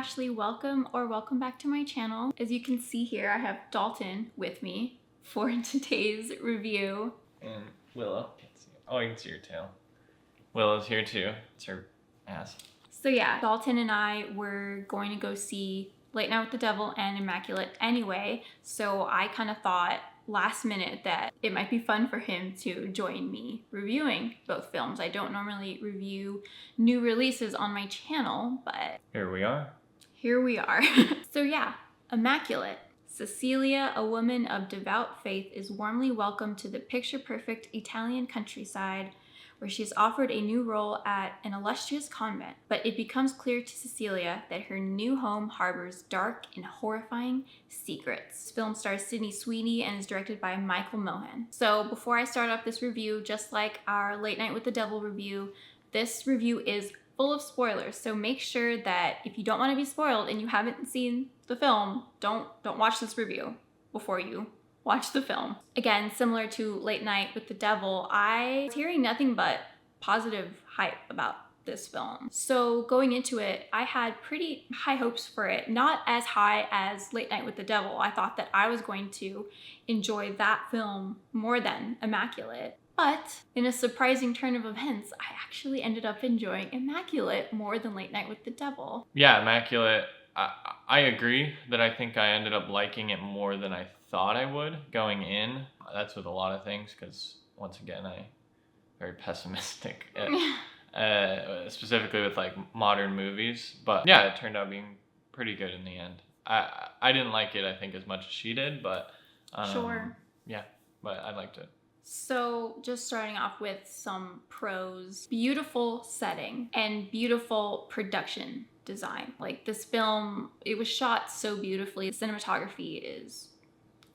Ashley, welcome back to my channel. As you can see here, I have Dalton with me for today's review. And Willow. Oh, you can see her tail. Willow's here too. It's her ass. So yeah, Dalton and I were going to go see Late Night with the Devil and Immaculate anyway, so I kind of thought last minute that it might be fun for him to join me reviewing both films. I don't normally review new releases on my channel, but Here we are. Here we are. So yeah, Immaculate. Cecilia, a woman of devout faith, is warmly welcomed to the picture-perfect Italian countryside where she is offered a new role at an illustrious convent. But it becomes clear to Cecilia that her new home harbors dark and horrifying secrets. This film stars Sydney Sweeney and is directed by Michael Mohan. So before I start off this review, just like our Late Night with the Devil review, this review is full of spoilers. So make sure that if you don't want to be spoiled and you haven't seen the film, don't watch this review before you watch the film. Again, similar to Late Night with the Devil, I was hearing nothing but positive hype about this film. So going into it, I had pretty high hopes for it. Not as high as Late Night with the Devil. I thought that I was going to enjoy that film more than Immaculate. But in a surprising turn of events, I actually ended up enjoying Immaculate more than Late Night with the Devil. Yeah, Immaculate. I agree that I think I ended up liking it more than I thought I would going in. That's with a lot of things because, once again, I'm very pessimistic, specifically with like modern movies. But yeah, it turned out being pretty good in the end. I didn't like it, I think, as much as she did, but Sure. Yeah, but I liked it. So just starting off with some pros. Beautiful setting and beautiful production design. Like this film, it was shot so beautifully. The cinematography is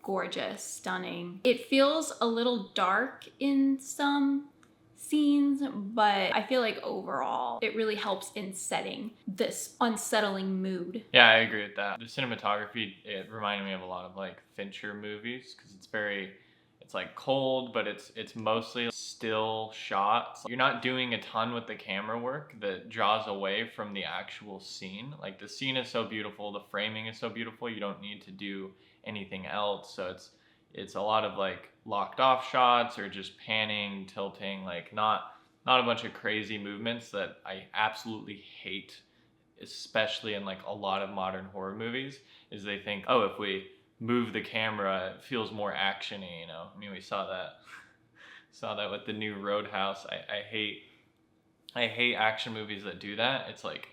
gorgeous, stunning. It feels a little dark in some scenes, but I feel like overall it really helps in setting this unsettling mood. Yeah, I agree with that. The cinematography, it reminded me of a lot of like Fincher movies because it's like cold, but it's mostly still shots. You're not doing a ton with the camera work that draws away from the actual scene. Like the scene is so beautiful, the framing is so beautiful, you don't need to do anything else. So it's a lot of like locked off shots or just panning, tilting, like not a bunch of crazy movements that I absolutely hate, especially in like a lot of modern horror movies, is they think, oh, if we move the camera, it feels more actiony, you know. I mean, we saw that with the new Roadhouse. I hate action movies that do that. It's like,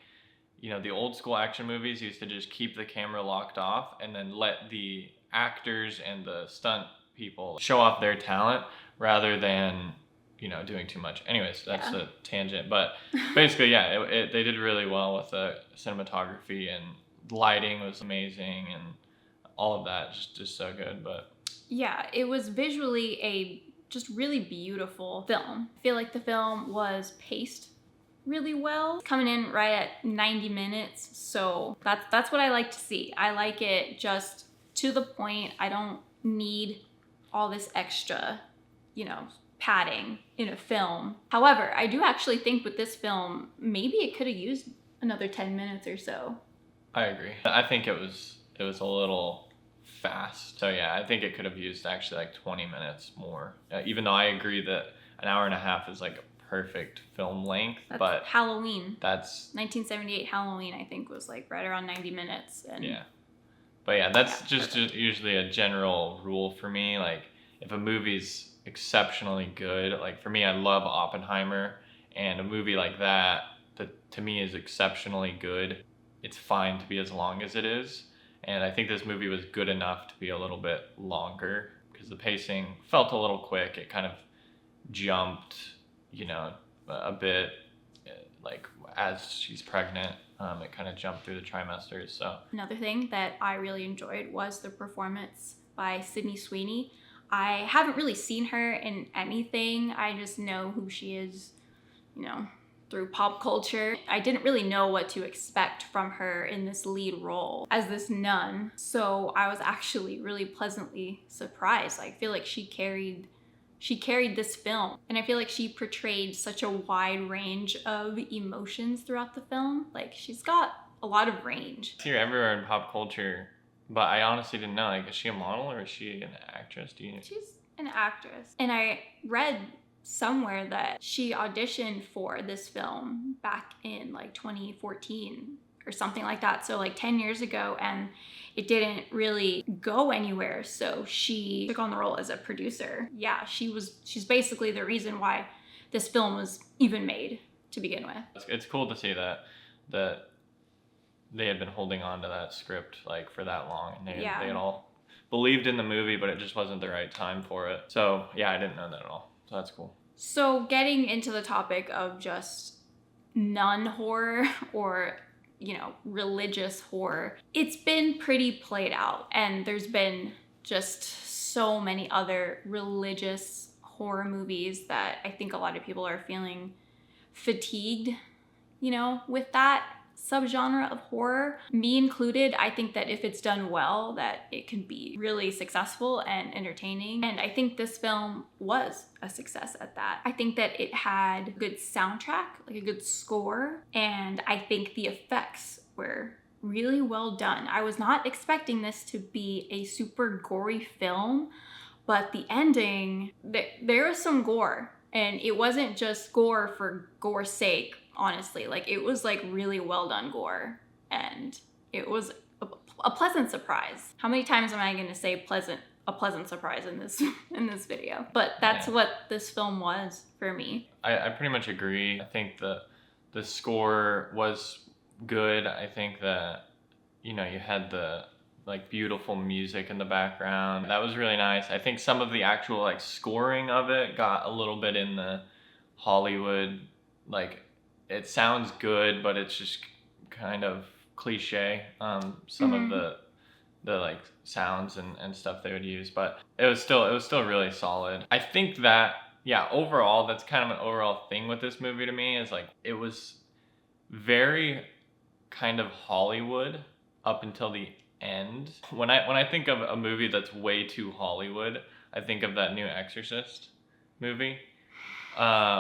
you know, the old school action movies used to just keep the camera locked off and then let the actors and the stunt people show off their talent rather than, you know, doing too much. Anyways, that's a tangent, but basically, yeah, they did really well with the cinematography, and lighting was amazing, and all of that just so good. But yeah, it was visually a just really beautiful film. I feel like the film was paced really well, coming in right at 90 minutes. So that's what I like to see. I like it just to the point. I don't need all this extra, you know, padding in a film. However, I do actually think with this film, maybe it could have used another 10 minutes or so. I agree. I think it was a little fast. So yeah, I think it could have used actually like 20 minutes more. Even though I agree that an hour and a half is like a perfect film length. But Halloween. That's 1978 Halloween, I think, was like right around 90 minutes. And yeah. But yeah, that's just usually a general rule for me. Like if a movie's exceptionally good, like for me, I love Oppenheimer, and a movie like that to me is exceptionally good, it's fine to be as long as it is. And I think this movie was good enough to be a little bit longer because the pacing felt a little quick. It kind of jumped, you know, a bit, like as she's pregnant, it kind of jumped through the trimesters. So another thing that I really enjoyed was the performance by Sydney Sweeney. I haven't really seen her in anything. I just know who she is, you know, through pop culture. I didn't really know what to expect from her in this lead role as this nun. So I was actually really pleasantly surprised. I feel like she carried this film, and I feel like she portrayed such a wide range of emotions throughout the film. Like she's got a lot of range. I see her everywhere in pop culture, but I honestly didn't know. Like, is she a model or is she an actress? Do you know? She's an actress. And I read somewhere that she auditioned for this film back in like 2014 or something like that. So like 10 years ago, and it didn't really go anywhere. So she took on the role as a producer. Yeah, she's basically the reason why this film was even made to begin with. It's cool to see that they had been holding on to that script like for that long, and they had all believed in the movie, but it just wasn't the right time for it. So yeah, I didn't know that at all. So that's cool. So getting into the topic of just nun horror or, you know, religious horror, it's been pretty played out, and there's been just so many other religious horror movies that I think a lot of people are feeling fatigued, you know, with that subgenre of horror, me included. I think that if it's done well, that it can be really successful and entertaining. And I think this film was a success at that. I think that it had a good soundtrack, like a good score, and I think the effects were really well done. I was not expecting this to be a super gory film, but the ending, there was some gore, and it wasn't just gore for gore's sake. Honestly, like it was like really well done gore, and it was a pleasant surprise. How many times am I going to say a pleasant surprise in this video? But that's what this film was for me. I pretty much agree. I think the score was good. I think that, you know, you had the like beautiful music in the background. That was really nice. I think some of the actual like scoring of it got a little bit in the Hollywood, like it sounds good, but it's just kind of cliche. Some of the like sounds and stuff they would use, but it was still really solid. I think that, yeah, overall, that's kind of an overall thing with this movie to me, is like it was very kind of Hollywood up until the end. When I think of a movie that's way too Hollywood, I think of that new Exorcist movie,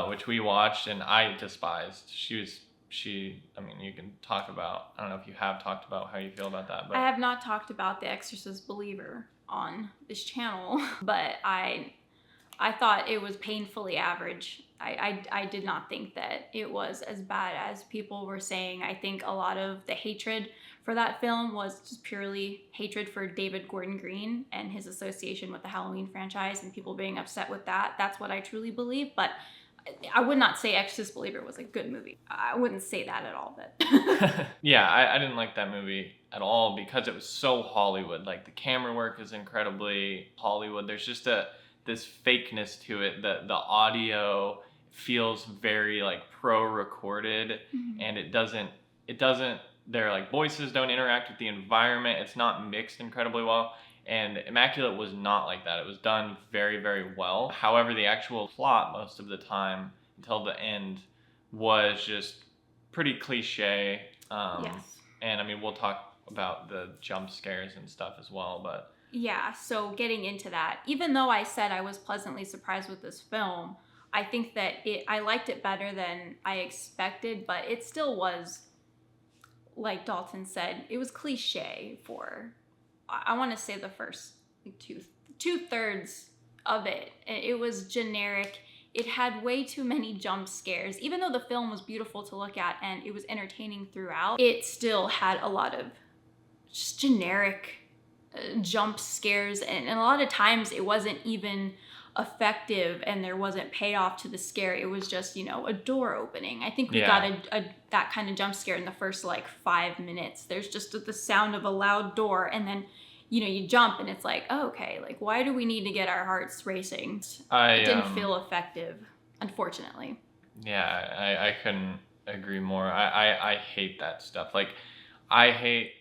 which we watched and I despised. I mean, you can talk about, I don't know if you have talked about how you feel about that, but I have not talked about The Exorcist Believer on this channel, but I thought it was painfully average. I did not think that it was as bad as people were saying. I think a lot of the hatred for that film was just purely hatred for David Gordon Green and his association with the Halloween franchise, and people being upset with that. That's what I truly believe, but I would not say Exorcist Believer was a good movie. I wouldn't say that at all, but yeah, I didn't like that movie at all because it was so Hollywood. Like the camera work is incredibly Hollywood. There's just this fakeness to it. The audio feels very like pro-recorded, and it doesn't their like voices don't interact with the environment. It's not mixed incredibly well. And Immaculate was not like that. It was done very, very well. However, the actual plot most of the time until the end was just pretty cliche. yes. And I mean, we'll talk about the jump scares and stuff as well, but yeah, so getting into that, even though I said I was pleasantly surprised with this film, I think that I liked it better than I expected, but it still was, like Dalton said, it was cliche for, I want to say the first like two-thirds of it. It was generic. It had way too many jump scares. Even though the film was beautiful to look at and it was entertaining throughout, it still had a lot of just generic jump scares, and a lot of times it wasn't even effective and there wasn't payoff to the scare. It was just, you know, a door opening. I think we got that kind of jump scare in the first like 5 minutes. There's just the sound of a loud door, and then, you know, you jump and it's like, oh, okay, like why do we need to get our hearts racing? It didn't feel effective, unfortunately. Yeah, I couldn't agree more. I hate that stuff. Like, I hate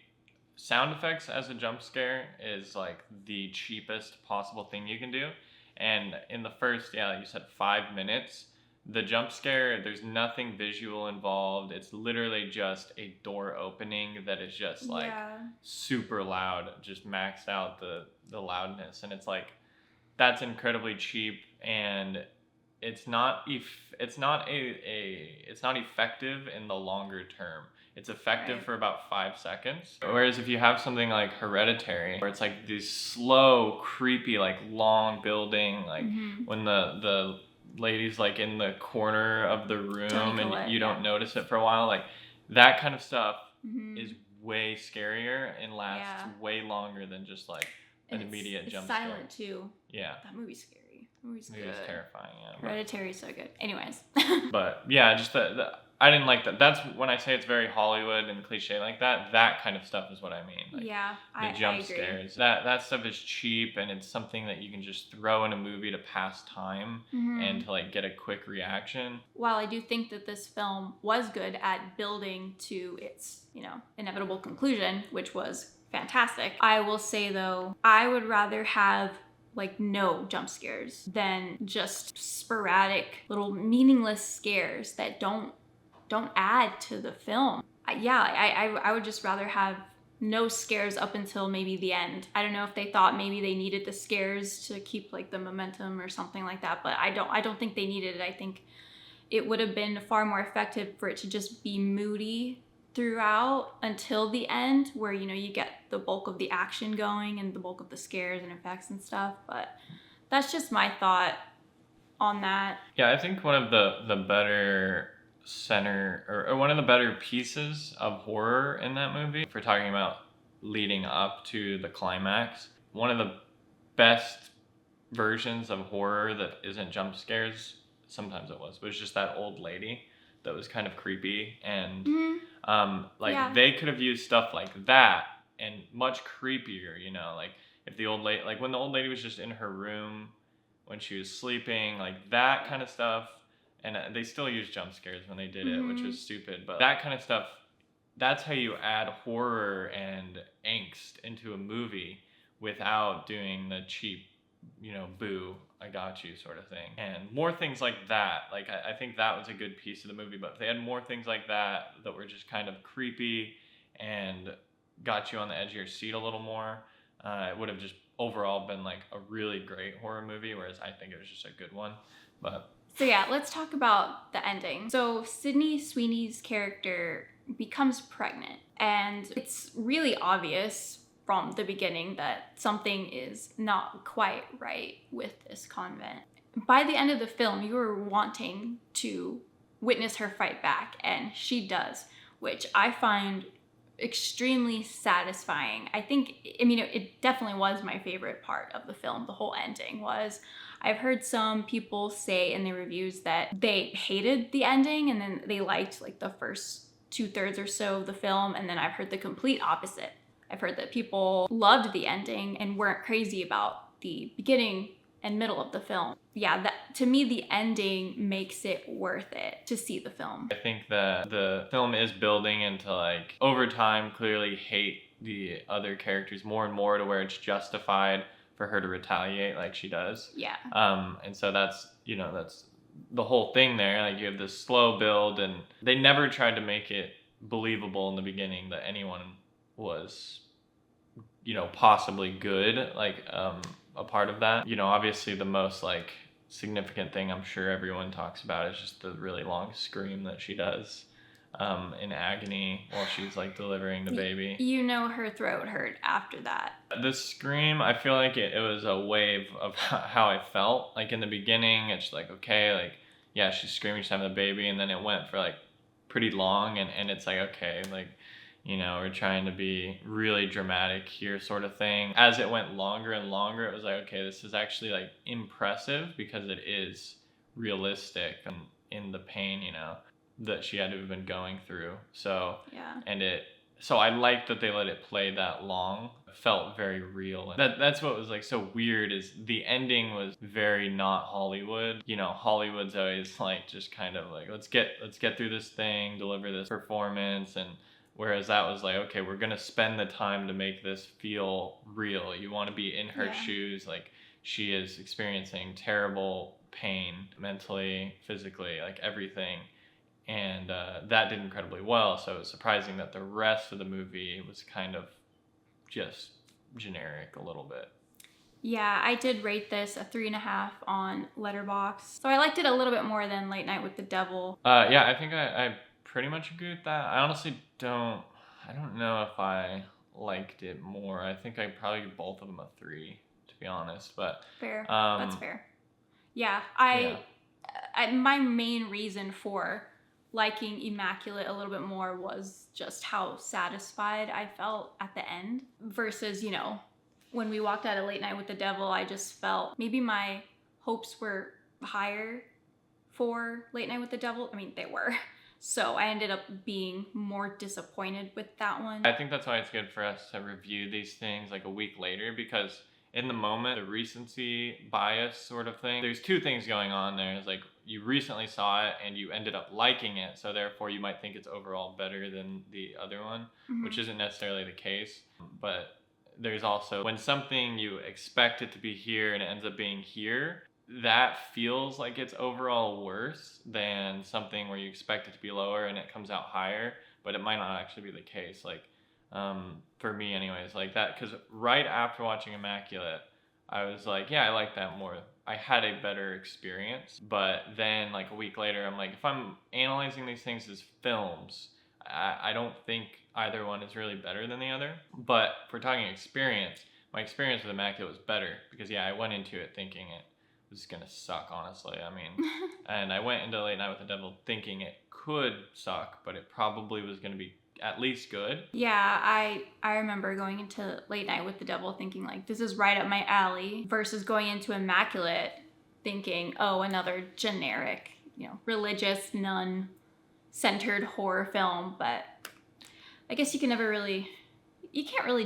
sound effects as a jump scare is like the cheapest possible thing you can do. And in the first, you said 5 minutes, the jump scare, there's nothing visual involved. It's literally just a door opening that is just like super loud, just maxed out the loudness. And it's like, that's incredibly cheap. And it's not it's not effective in the longer term. It's effective Right. for about 5 seconds. Whereas if you have something like Hereditary, where it's like these slow, creepy, like long building, like when the lady's like in the corner of the room and Collette, you don't yeah. notice it for a while, like that kind of stuff Mm-hmm. is way scarier and lasts Yeah. way longer than just like an immediate it's jump silent scare. too. Yeah. That movie's scary. That movie's It good. was terrifying, yeah. Hereditary's so good. Anyways. But yeah, just I didn't like that. That's when I say it's very Hollywood and cliche like that. That kind of stuff is what I mean. Like, yeah, the jump scares. That stuff is cheap, and it's something that you can just throw in a movie to pass time and to like get a quick reaction. While I do think that this film was good at building to its, inevitable conclusion, which was fantastic, I will say though, I would rather have like no jump scares than just sporadic little meaningless scares that don't add to the film. I would just rather have no scares up until maybe the end. I don't know if they thought maybe they needed the scares to keep like the momentum or something like that, but I don't think they needed it. I think it would have been far more effective for it to just be moody throughout until the end, where you get the bulk of the action going and the bulk of the scares and effects and stuff. But that's just my thought on that. Yeah, I think one of the better center or one of the better pieces of horror in that movie, if we're talking about leading up to the climax, one of the best versions of horror that isn't jump scares, sometimes it was just that old lady that was kind of creepy, and they could have used stuff like that and much creepier, like if the old lady, like when the old lady was just in her room when she was sleeping, like that kind of stuff. And they still use jump scares when they did it, which was stupid, but that kind of stuff, that's how you add horror and angst into a movie without doing the cheap, boo, I got you sort of thing. And more things like that. Like, I think that was a good piece of the movie, but if they had more things like that were just kind of creepy and got you on the edge of your seat a little more, it would have just overall been like a really great horror movie, whereas I think it was just a good one. But so yeah, let's talk about the ending. So Sydney Sweeney's character becomes pregnant, and it's really obvious from the beginning that something is not quite right with this convent. By the end of the film, you are wanting to witness her fight back, and she does, which I find extremely satisfying. It definitely was my favorite part of the film. The whole ending was. I've heard some people say in the reviews that they hated the ending and then they liked like the first 2/3 or so of the film, and then I've heard the complete opposite. I've heard that people loved the ending and weren't crazy about the beginning and middle of the film. Yeah, that, to me, the ending makes it worth it to see the film. I think that the film is building into, like, over time, clearly hate the other characters more and more to where it's justified for her to retaliate like she does. Yeah. And so that's the whole thing there. Like, you have this slow build, and they never tried to make it believable in the beginning that anyone was, possibly good, like, a part of that. Obviously the most, like, significant thing I'm sure everyone talks about is just the really long scream that she does in agony while she's, like, delivering the baby. Her throat hurt after that. The scream, I feel like it was a wave of how I felt. Like, in the beginning, it's like, okay, like, yeah, she's screaming, she's having the baby, and then it went for, like, pretty long, and it's like, okay, like, we're trying to be really dramatic here sort of thing. As it went longer and longer, it was like, okay, this is actually, like, impressive because it is realistic and in the pain, that she had to have been going through. So, yeah. So I liked that they let it play that long. It felt very real. That's what was, like, so weird, is the ending was very not Hollywood. Hollywood's always, like, just kind of like, let's get through this thing, deliver this performance, and whereas that was like, okay, we're gonna spend the time to make this feel real. You want to be in her shoes, like, she is experiencing terrible pain, mentally, physically, like, everything. And that did incredibly well, so it was surprising that the rest of the movie was kind of just generic a little bit. Yeah, I did rate this a 3.5 on Letterboxd. So I liked it a little bit more than Late Night with the Devil. Yeah, I think I pretty much agree with that. I honestly don't. I don't know if I liked it more. I think I probably give both of them a 3, to be honest. But Fair. That's fair. Yeah, I my main reason for liking Immaculate a little bit more was just how satisfied I felt at the end versus, you know, when we walked out of Late Night with the Devil, I just felt maybe my hopes were higher for Late Night with the Devil. I mean, they were. So I ended up being more disappointed with that one. I think that's why it's good for us to review these things like a week later, because in the moment, the recency bias sort of thing, there's two things going on there. It's like you recently saw it and you ended up liking it, so therefore you might think it's overall better than the other one, which isn't necessarily the case. But there's also when something you expect it to be here and it ends up being here, that feels like it's overall worse than something where you expect it to be lower and it comes out higher, but it might not actually be the case. Like, for me anyways, like that, because right after watching Immaculate, I was like, yeah, I like that more. I had a better experience. But then like a week later, I'm like, if I'm analyzing these things as films, I don't think either one is really better than the other. But if we're talking experience, my experience with Immaculate was better because, yeah, I went into it thinking it was gonna suck, honestly. I mean, and I went into Late Night with the Devil thinking it could suck, but it probably was gonna be at least good. Yeah, I remember going into Late Night with the Devil thinking like, this is right up my alley, versus going into Immaculate thinking, oh, another generic, you know, religious, nun-centered horror film. But I guess you can't really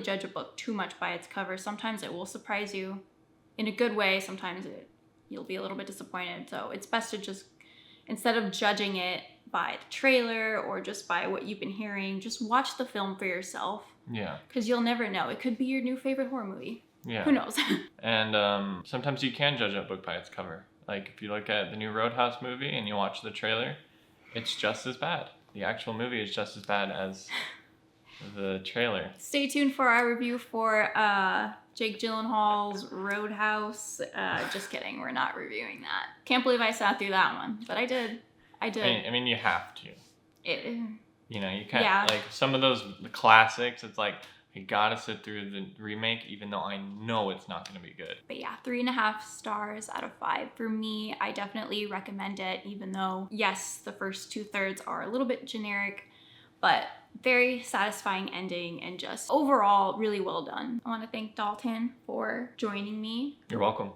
judge a book too much by its cover. Sometimes it will surprise you in a good way. Sometimes you'll be a little bit disappointed. So it's best to just, instead of judging it by the trailer or just by what you've been hearing, just watch the film for yourself. Yeah. Because you'll never know. It could be your new favorite horror movie. Yeah. Who knows? And sometimes you can judge a book by its cover. Like if you look at the new Roadhouse movie and you watch the trailer, it's just as bad. The actual movie is just as bad as the trailer. Stay tuned for our review for Jake Gyllenhaal's Roadhouse. Just kidding, we're not reviewing that. Can't believe I sat through that one, but I did. I mean, you have to. You know, you can't. Yeah. Like some of those classics, it's like you gotta sit through the remake, even though I know it's not gonna be good. But yeah, 3.5 stars out of 5 for me. I definitely recommend it, even though yes, the first 2/3 are a little bit generic, but very satisfying ending and just overall really well done. I want to thank Dalton for joining me. You're welcome.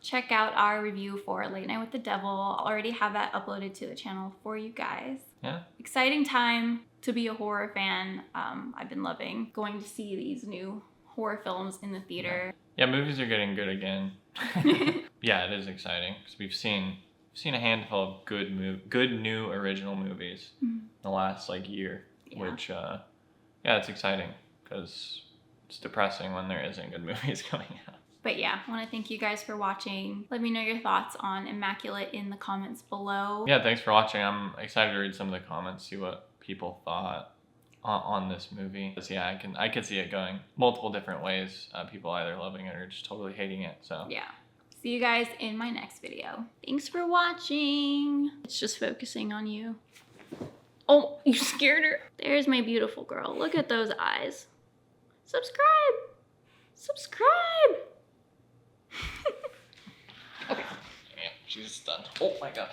Check out our review for Late Night with the Devil. I'll already have that uploaded to the channel for you guys. Yeah. Exciting time to be a horror fan. I've been loving going to see these new horror films in the theater. Yeah, movies are getting good again. Yeah, it is exciting because we've seen a handful of good new original movies in the last like year, which yeah, it's exciting because it's depressing when there isn't good movies coming out. But yeah, I want to thank you guys for watching. Let me know your thoughts on Immaculate in the comments below. Yeah, thanks for watching. I'm excited to read some of the comments, see what people thought on this movie. Yeah, I could see it going multiple different ways. People either loving it or just totally hating it. So yeah. See you guys in my next video. Thanks for watching. It's just focusing on you. Oh, you scared her. There's my beautiful girl. Look at those eyes. Subscribe. Subscribe. Okay. Yeah, she's done. Oh my god.